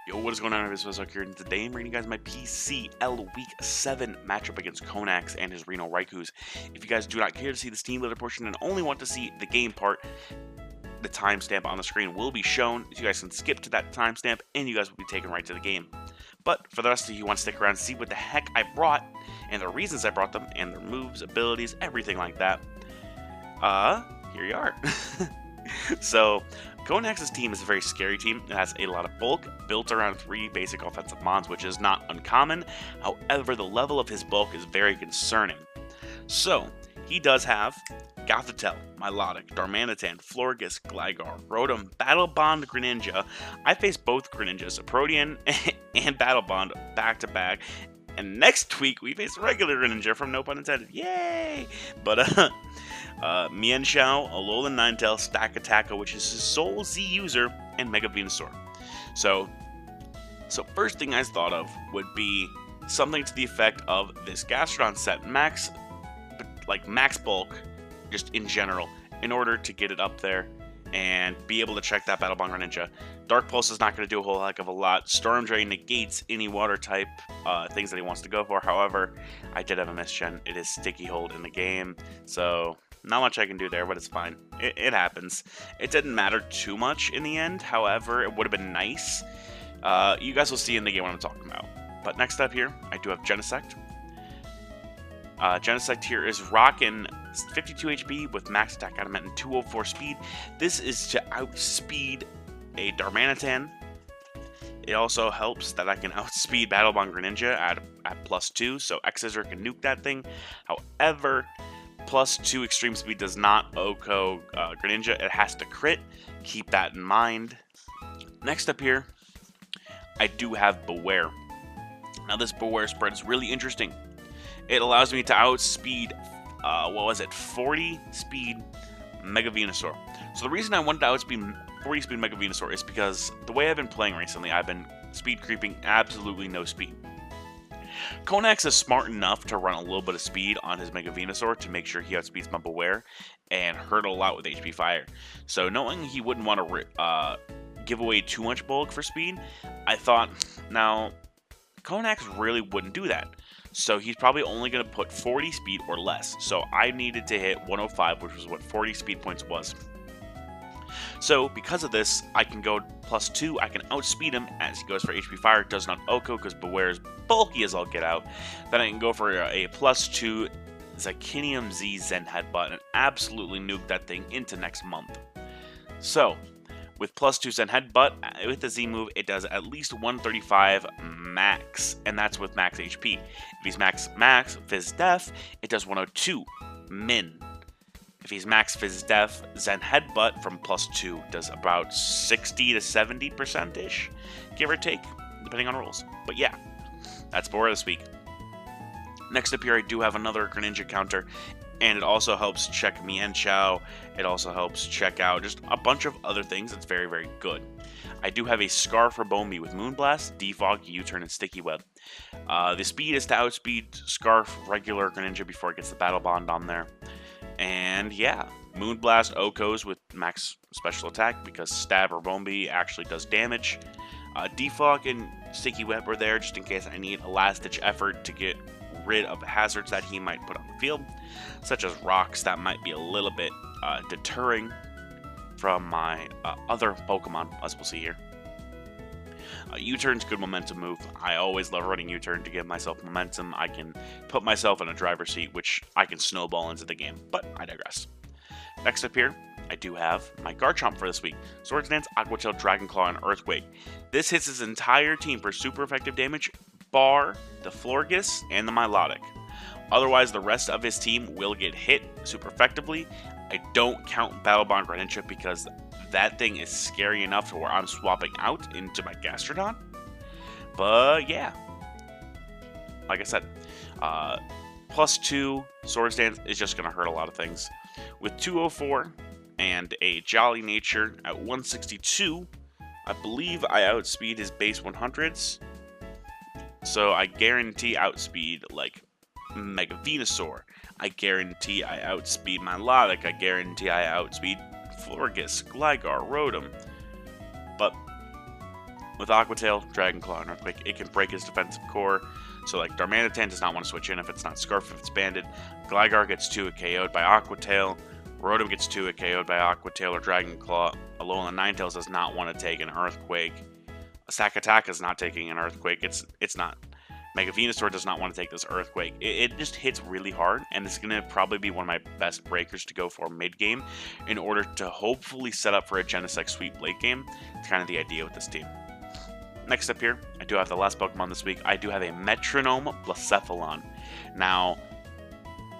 Yo, what is going on, everybody? Sawk here, and today I'm bringing you guys my PCL Week 7 matchup against Kohnax and his Reno Raikous. If you guys do not care to see the Steam letter portion and only want to see the game part, the timestamp on the screen will be shown. You guys can skip to that timestamp, and you guys will be taken right to the game. But for the rest of you who want to stick around and see what the heck I brought, and the reasons I brought them, and their moves, abilities, everything like that, here you are. So, Kohnax's team is a very scary team. It has a lot of bulk, built around 3 basic offensive mons, which is not uncommon. However, the level of his bulk is very concerning. So, he does have Gothitelle, Milotic, Darmanitan, Florges, Gligar, Rotom, Battle Bond, Greninja. I faced both Greninjas, Protean and Battle Bond back to back. And next week, we face regular Greninja from No Pun Intended. Yay! But, Mienshao, Alolan Ninetale, Stakataka, which is his sole Z user, and Mega Venusaur. So first thing I thought of would be something to the effect of this Gastrodon set, max bulk, just in general, in order to get it up there and be able to check that Battle Bond Greninja. Dark Pulse is not going to do a whole heck of a lot. Storm Drain negates any water type things that he wants to go for. However, I did have a misgen. It is Sticky Hold in the game, so not much I can do there, but it's fine. It happens. It didn't matter too much in the end. However, it would have been nice. You guys will see in the game what I'm talking about. But next up here, I do have Genesect. Genesect here is rocking 52 HP with max attack adamant and 204 speed. This is to outspeed a Darmanitan. It also helps that I can outspeed Battle Bond Greninja at +2, so X-Scissor can nuke that thing. However, +2 extreme speed does not OHKO Greninja. It has to crit. Keep that in mind. Next up here, I do have Beware. Now this Beware spread is really interesting. It allows me to outspeed, 40 speed Mega Venusaur. So the reason I wanted to outspeed 40 speed Mega Venusaur is because the way I've been playing recently, I've been speed creeping absolutely no speed. Kohnax is smart enough to run a little bit of speed on his Mega Venusaur to make sure he outspeeds my Beware and hurdle out with HP Fire. So knowing he wouldn't want to give away too much bulk for speed, I thought, now, Kohnax really wouldn't do that. So he's probably only going to put 40 speed or less. So I needed to hit 105, which was what 40 speed points was. So because of this, I can go +2, I can outspeed him as he goes for HP Fire, does not OHKO because Beware is bulky as all get out. Then I can go for a +2 Zakinium Z Zen Headbutt and absolutely nuke that thing into next month. So, with +2 Zen Headbutt, with the Z move, it does at least 135 max, and that's with max HP. If he's max Fizz Def, it does 102 min. If he's max Fizz Def, Zen Headbutt from +2 does about 60 to 70%-ish, give or take, depending on rolls. But yeah, that's Beware this week. Next up here, I do have another Greninja counter, and it also helps check Mienshao. It also helps check out just a bunch of other things. It's very, very good. I do have a Scarf for Bombi with Moonblast, Defog, U-Turn, and Sticky Web. The speed is to outspeed Scarf regular Greninja before it gets the Battle Bond on there. And yeah, Moonblast OHKOs with max special attack because Stab or Bombi actually does damage. Defog and Sticky Web are there just in case I need a last-ditch effort to get rid of hazards that he might put on the field, such as rocks that might be a little bit deterring from my other Pokemon, as we'll see here. U-Turn's good momentum move. I always love running U-Turn to give myself momentum. I can put myself in a driver's seat, which I can snowball into the game, but I digress. Next up here, I do have my Garchomp for this week. Swords Dance, Aqua Tail, Dragon Claw, and Earthquake. This hits his entire team for super effective damage, bar the Florges and the Milotic. Otherwise, the rest of his team will get hit super effectively. I don't count Battle Bond Greninja because that thing is scary enough to where I'm swapping out into my Gastrodon. But yeah, like I said, +2 Swords Dance is just going to hurt a lot of things. With 204 and a Jolly Nature at 162, I believe I outspeed his base 100s. So I guarantee outspeed like Mega Venusaur. I guarantee I outspeed Milotic. I guarantee I outspeed Florges, Gligar, Rotom. But with Aqua Tail, Dragon Claw, and Earthquake, it can break his defensive core. So like Darmanitan does not want to switch in if it's not Scarf, if it's banded. Gligar gets 2 KO'd by Aqua Tail. Rotom gets 2 KO'd by Aqua Tail or Dragon Claw. Alolan Ninetales does not want to take an Earthquake. Sakataka is not taking an Earthquake. It's not. Mega Venusaur does not want to take this Earthquake. It just hits really hard, and it's going to probably be one of my best breakers to go for mid-game in order to hopefully set up for a Genesect sweep late game. It's kind of the idea with this team. Next up here, I do have the last Pokemon this week. I do have a Metronome Blacephalon. Now,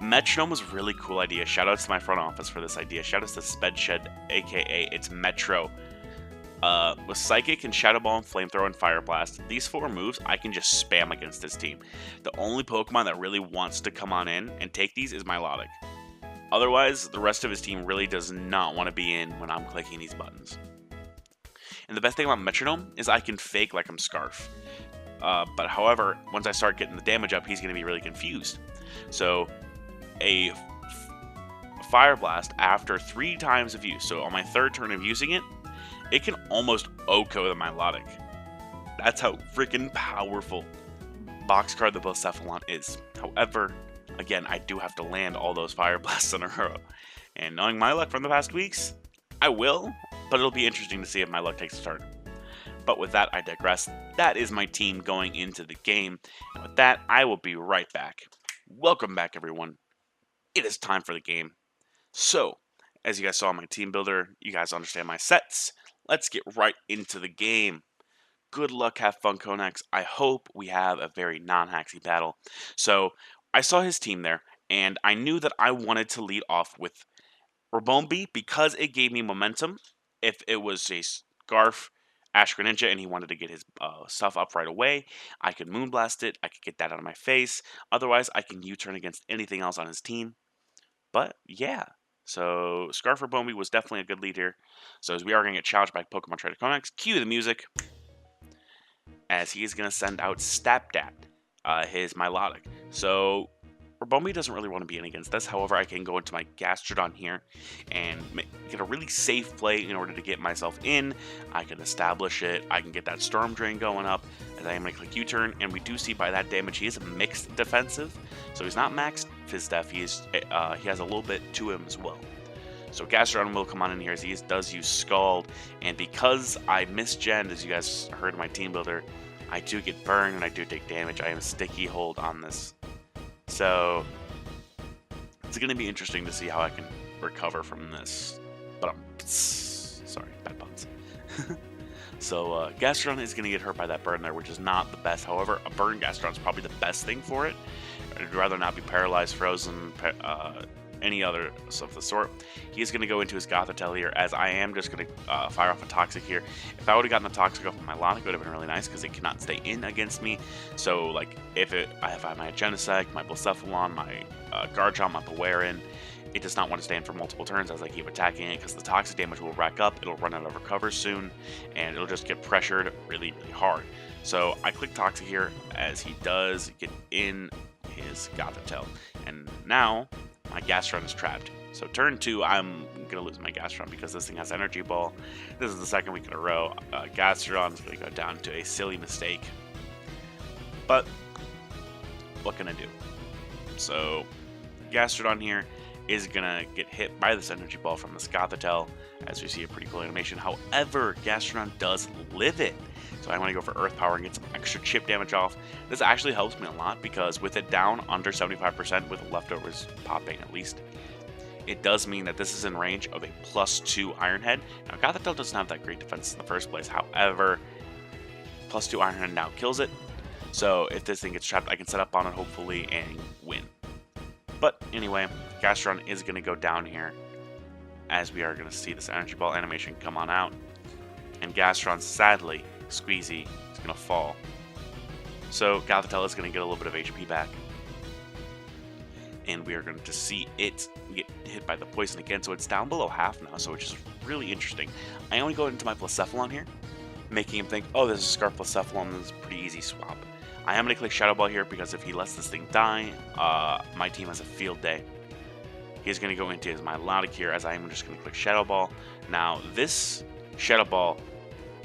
Metronome was a really cool idea. Shoutouts to my front office for this idea. Shoutouts to Spedshed, aka it's Metro. With Psychic and Shadow Ball and Flamethrower and Fire Blast, these 4 moves I can just spam against this team. The only Pokemon that really wants to come on in and take these is Milotic. Otherwise, the rest of his team really does not want to be in when I'm clicking these buttons. And the best thing about Metronome is I can fake like I'm Scarf. But however, once I start getting the damage up, he's going to be really confused. So, a Fire Blast after 3 times of use, so on my 3rd turn of using it, it can almost OHKO the Milotic. That's how freaking powerful Boxcar the Blacephalon is. However, again, I do have to land all those Fire Blasts in a row. And knowing my luck from the past weeks, I will, but it'll be interesting to see if my luck takes a turn. But with that, I digress. That is my team going into the game. And with that, I will be right back. Welcome back, everyone. It is time for the game. So, as you guys saw in my team builder, you guys understand my sets. Let's get right into the game. Good luck, have fun, Kohnax. I hope we have a very non-haxy battle. So, I saw his team there, and I knew that I wanted to lead off with Rabombi because it gave me momentum. If it was a Scarf, Ash Greninja, and he wanted to get his stuff up right away, I could Moonblast it, I could get that out of my face. Otherwise, I can U-turn against anything else on his team. But, yeah. So, Scarf Rabombi was definitely a good lead here. So, as we are going to get challenged by Pokemon Trainer Kohnax, cue the music. As he is going to send out Stapdat, his Milotic. So, Rabombi doesn't really want to be in against this. However, I can go into my Gastrodon here and get a really safe play in order to get myself in. I can establish it. I can get that Storm Drain going up as I am going to click U-turn. And we do see by that damage he is mixed defensive. So he's not maxed Fizz Def. He has a little bit to him as well. So Gastrodon will come on in here as he does use Scald. And because I misgened, as you guys heard in my team builder, I do get burned and I do take damage. I am a sticky hold on this. So it's going to be interesting to see how I can recover from this. But sorry, bad puns. So Gastrodon is going to get hurt by that burn there, which is not the best. However, a burn Gastrodon is probably the best thing for it. I'd rather not be paralyzed, frozen, any other of the sort. He's going to go into his Gothitelle here, as I am just going to fire off a Toxic here. If I would have gotten the Toxic off of my Milotic, it would have been really nice, because it cannot stay in against me. So, like, if I have my Genesect, my Blacephalon, my Garchomp, my Bewaren, it does not want to stay in for multiple turns as I keep attacking it, because the Toxic damage will rack up, it'll run out of recover soon, and it'll just get pressured really, really hard. So, I click Toxic here, as he does get in his Gothitelle. And now, my Gastrodon is trapped. So turn 2, I'm going to lose my Gastrodon because this thing has Energy Ball. This is the second week in a row. Gastrodon is going to go down to a silly mistake. But, what can I do? So, Gastrodon here is going to get hit by this Energy Ball from this Gothitelle, as we see a pretty cool animation. However, Gastrodon does live it. So I want to go for Earth Power and get some extra chip damage off. This actually helps me a lot because with it down under 75% with leftovers popping at least, it does mean that this is in range of a +2 Iron Head. Now Gothitelle doesn't have that great defense in the first place. However, +2 Iron Head now kills it. So if this thing gets trapped, I can set up on it hopefully and win. But anyway, Gastrodon is going to go down here as we are going to see this Energy Ball animation come on out. And Gastrodon, sadly, Squeezy is going to fall. So Gothitelle is going to get a little bit of HP back. And we are going to see it get hit by the poison again. So it's down below half now, so which is really interesting. I only go into my Blacephalon here, making him think, oh, this is Scarf Blacephalon, this is a pretty easy swap. I am going to click Shadow Ball here because if he lets this thing die, my team has a field day. He's going to go into his Milotic here as I am just going to click Shadow Ball. Now, this Shadow Ball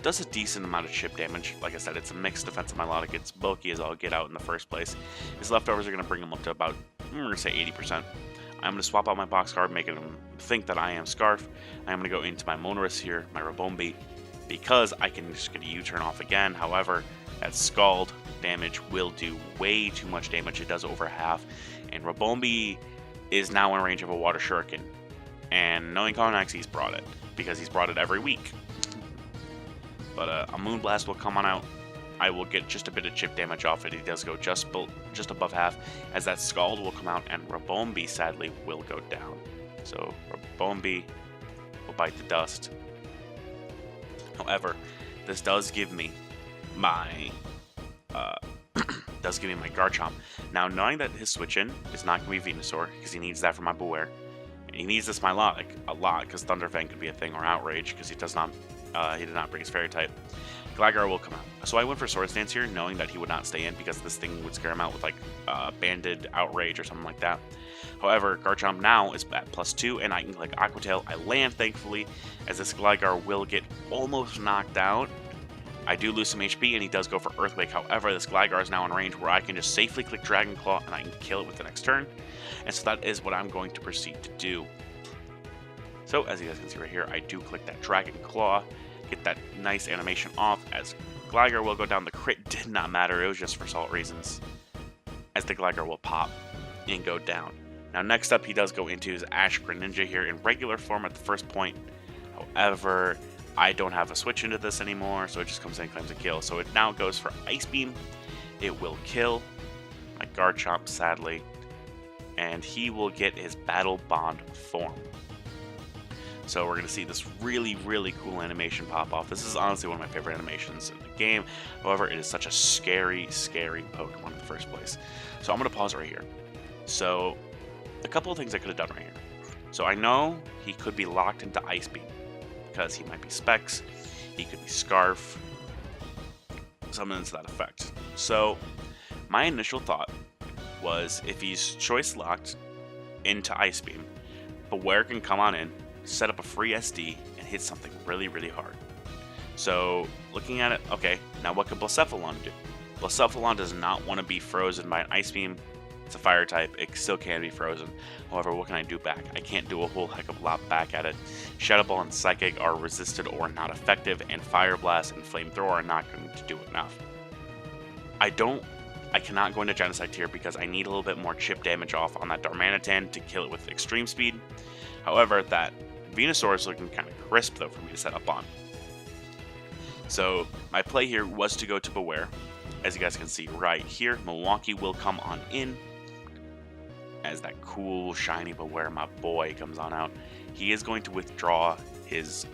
does a decent amount of chip damage. Like I said, it's a mixed defensive Milotic. It's bulky as all get out in the first place. His leftovers are going to bring him up to about, I'm going to say 80%. I'm going to swap out my box card, making him think that I am Scarf. I'm going to go into my Monorist here, my Rabombi, because I can just get a U-turn off again. However, that Scald damage will do way too much damage. It does over half. And Rabombi is now in range of a Water Shuriken. And knowing Kohnax, he's brought it, because he's brought it every week. But a Moonblast will come on out. I will get just a bit of chip damage off it. He does go just above half, as that Scald will come out, and Rabombi, sadly, will go down. So Rabombi will bite the dust. However, this does give me my Garchomp. Now, knowing that his switch-in is not going to be Venusaur, because he needs that for my Beware, and he needs this Milotic a lot, because Thunder Fang could be a thing, or Outrage, because he did not bring his Fairy type. Gligar will come out. So I went for Swords Dance here, knowing that he would not stay in because this thing would scare him out with like Banded Outrage or something like that. However, Garchomp now is at +2, and I can click Aqua Tail. I land, thankfully, as this Gligar will get almost knocked out. I do lose some HP, and he does go for Earthquake. However, this Gligar is now in range where I can just safely click Dragon Claw, and I can kill it with the next turn. And so that is what I'm going to proceed to do. So, as you guys can see right here, I do click that Dragon Claw, get that nice animation off, as Gligar will go down. The crit did not matter, it was just for salt reasons, as the Gligar will pop and go down. Now, next up, he does go into his Ash Greninja here in regular form at the first point. However, I don't have a switch into this anymore, so it just comes in and claims a kill. So it now goes for Ice Beam. It will kill my Garchomp, sadly, and he will get his Battle Bond form. So we're going to see this really, really cool animation pop off. This is honestly one of my favorite animations in the game. However, it is such a scary, scary Pokemon in the first place. So I'm going to pause right here. So a couple of things I could have done right here. So I know he could be locked into Ice Beam because he might be Specs, he could be Scarf, something to that effect. So my initial thought was, if he's choice locked into Ice Beam, Beware can come on in, set up a free SD, and hit something really, really hard. So looking at it, okay, now what could Blacephalon do? Blacephalon does not want to be frozen by an Ice Beam. It's a fire type, it still can be frozen. However, what can I do back? I can't do a whole heck of a lot back at it. Shadow Ball and Psychic are resisted or not effective, and Fire Blast and Flamethrower are not going to do enough. I cannot go into Genesect here because I need a little bit more chip damage off on that Darmanitan to kill it with extreme speed. However, that Venusaur is looking kind of crisp though for me to set up on. So my play here was to go to Beware. As you guys can see right here, Milwaukee will come on in. As that cool, shiny Beware, my boy, comes on out. He is going to withdraw his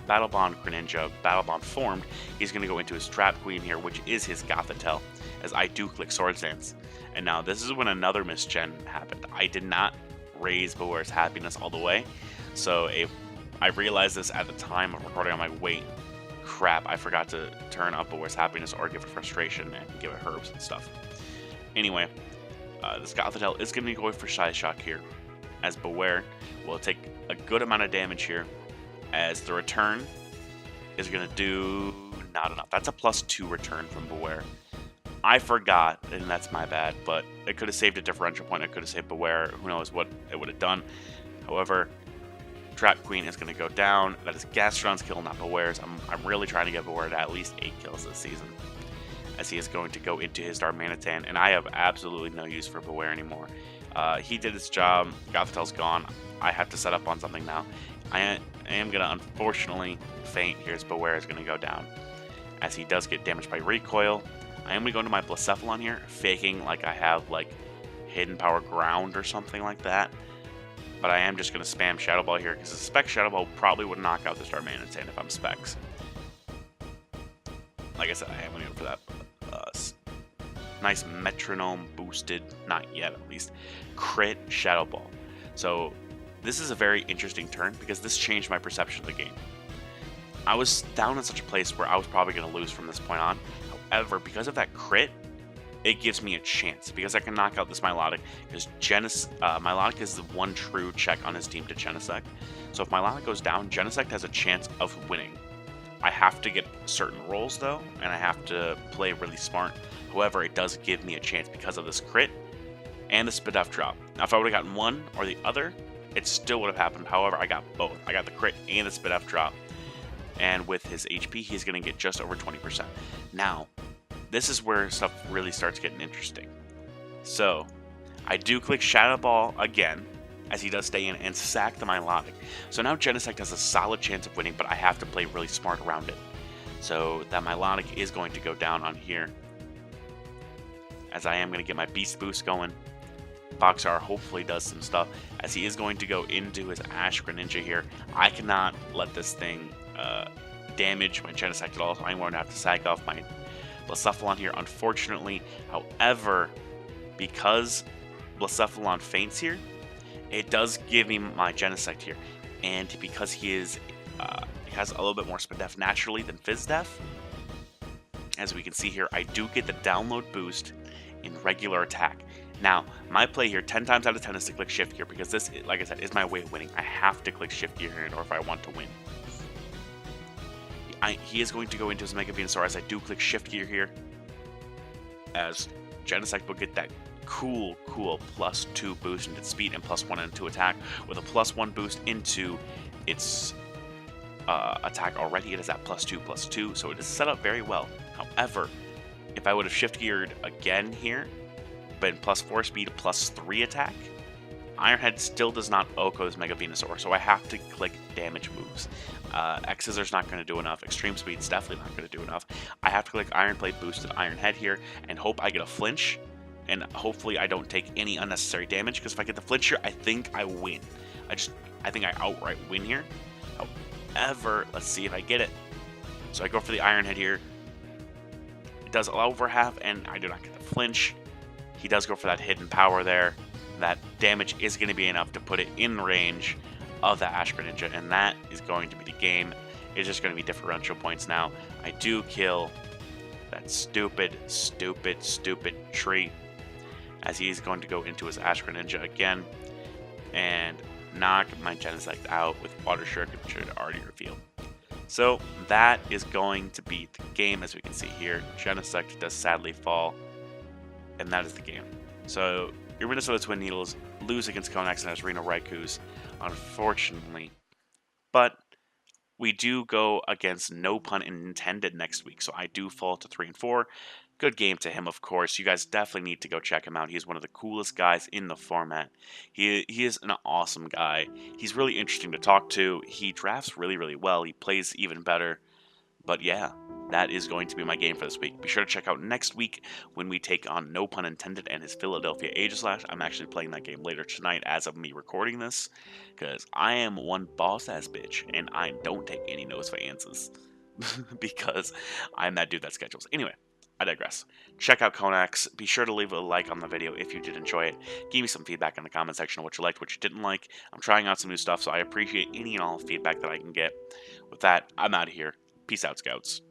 Battle Bond Greninja, Battle Bond formed. He's going to go into his Trap Queen here, which is his Gothitelle, as I do click Swords Dance. And now this is when another misgen happened. I did not raise Beware's happiness all the way. So I realized this at the time of recording. I'm like, wait, crap, I forgot to turn up Beware's happiness or give it frustration and give it herbs and stuff. Anyway, this Gothitelle is going to be going for Shy Shock here, as Beware will take a good amount of damage here, as the return is going to do not enough. That's a +2 return from Beware. I forgot, and that's my bad, but it could have saved a differential point. It could have saved Beware. Who knows what it would have done. However, Trap Queen is going to go down. That is Gastron's kill, not Beware's. I'm really trying to get Beware to at least 8 kills this season, as he is going to go into his Darmanitan, and I have absolutely no use for Beware anymore. He did his job. Gothitelle's gone. I have to set up on something now. I am going to unfortunately faint. Here's Beware is going to go down, as he does get damaged by Recoil. I am going to go into my Blacephalon here, faking like I have like Hidden Power Ground or something like that. But I am just going to spam Shadow Ball here, because the Specs Shadow Ball probably would knock out this Darmanitan if I'm Specs. Like I said, I am going to go for that nice Metronome boosted, not yet at least, crit Shadow Ball. So this is a very interesting turn, because this changed my perception of the game. I was down in such a place where I was probably going to lose from this point on. However, because of that crit, it gives me a chance, because I can knock out this Milotic, because Milotic is the one true check on his team to Genesect. So if Milotic goes down, Genesect has a chance of winning. I have to get certain rolls though, and I have to play really smart. However, it does give me a chance because of this crit and the SPDF drop. Now, if I would have gotten one or the other, it still would have happened. However, I got both. I got the crit and the SPDF drop. And with his HP, he's going to get just over 20%. Now, this is where stuff really starts getting interesting. So, I do click Shadow Ball again, as he does stay in, and sack the Milotic. So now Genesect has a solid chance of winning, but I have to play really smart around it. So that Milotic is going to go down on here, as I am going to get my Beast Boost going. Boxar hopefully does some stuff, as he is going to go into his Ash Greninja here. I cannot let this thing damage my Genesect at all, so I'm going to have to sack off my Blacephalon here, unfortunately. However, because Blacephalon faints here, it does give me my Genesect here, and because he has a little bit more SPDF naturally than FizzDef, as we can see here, I do get the download boost in regular attack. Now, my play here, 10 times out of 10, is to click Shift Gear, because this, like I said, is my way of winning. I have to click Shift Gear here in order if I want to win. He is going to go into his Mega Venusaur as I do click Shift Gear here, as Genesect will get that cool +2 boost into speed and +1 into attack, with a +1 boost into its attack already. It is at +2/+2, so it is set up very well. However, if I would have shift geared again here, but +4 speed, +3 attack, Ironhead still does not OHKO his Mega Venusaur, so I have to click damage moves. X-Scissors not going to do enough. Extreme Speed's definitely not going to do enough. I have to click Iron Plate boosted Ironhead here and hope I get a flinch, and hopefully I don't take any unnecessary damage, because if I get the flinch here, I think I win. I think I outright win here. However, let's see if I get it. So I go for the Ironhead here. It does allow over half, and I do not get the flinch. He does go for that hidden power there. That damage is going to be enough to put it in range of the Ash Greninja, and that is going to be the game. It's just going to be differential points now. I do kill that stupid tree, as he's going to go into his Ash Greninja again and knock my Genesect out with Water Shuriken, which I already revealed. So that is going to be the game, as we can see here. Genesect does sadly fall, and that is the game. So your Minnesota Twin Needles lose against Kohnax and has Reno Raikous, unfortunately. But we do go against No Pun Intended next week, so I do fall to 3-4. Good game to him, of course. You guys definitely need to go check him out. He's one of the coolest guys in the format. He is an awesome guy. He's really interesting to talk to. He drafts really well. He plays even better. But yeah, that is going to be my game for this week. Be sure to check out next week when we take on No Pun Intended and his Philadelphia Aegislash. I'm actually playing that game later tonight as of me recording this, because I am one boss-ass bitch, and I don't take any no's for answers, because I'm that dude that schedules. Anyway, I digress. Check out Kohnax. Be sure to leave a like on the video if you did enjoy it. Give me some feedback in the comment section of what you liked, what you didn't like. I'm trying out some new stuff, so I appreciate any and all feedback that I can get. With that, I'm out of here. Peace out, Scouts.